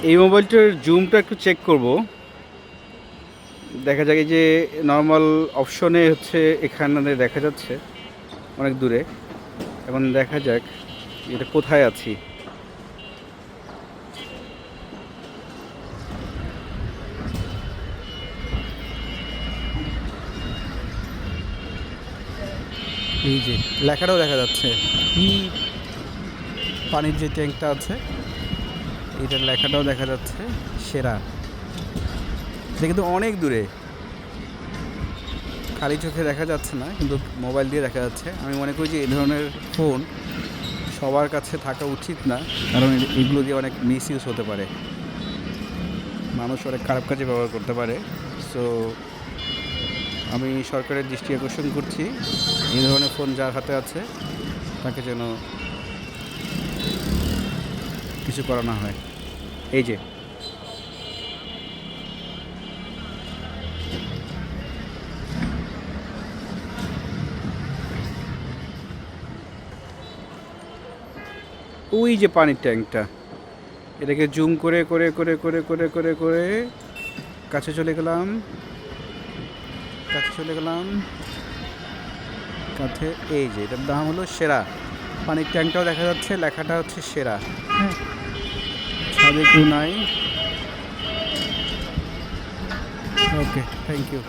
এই মোবাইলটার জুমটা একটু চেক করব। দেখা যায় যে নর্মাল অপশনে হচ্ছে এখানে দেখা যাচ্ছে অনেক দূরে। এখন দেখা যাক এটা কোথায় আছি। এই যে লেখাটাও দেখা যাচ্ছে, এই পানির যে ট্যাঙ্কটা আছে এটার লেখাটাও দেখা যাচ্ছে সেরা। এটা কিন্তু অনেক দূরে, খালি চোখে দেখা যাচ্ছে না, কিন্তু মোবাইল দিয়ে দেখা যাচ্ছে। আমি মনে করি যে এই ধরনের ফোন সবার কাছে থাকা উচিত না, কারণ এগুলো দিয়ে অনেক মিস ইউজ হতে পারে, মানুষ অনেক খারাপ কাজে ব্যবহার করতে পারে। সো আমি সরকারের দৃষ্টি আকর্ষণ করছি, এই ধরনের ফোন যার হাতে আছে তাকে যেন কিছু করা না হয়। এই যে ওই যে পানির ট্যাঙ্কটা, এটাকে জুম করে করে করে করে করে করে করে কাছে চলে গেলাম, কাছে চলে গেলাম, কাছে। এই যে এটার দাম হলো সেরা। পানির ট্যাঙ্কটাও দেখা যাচ্ছে, লেখাটা হচ্ছে সেরা। হ্যাঁ, ছাদে কেউ নাই। ওকে, থ্যাংক ইউ।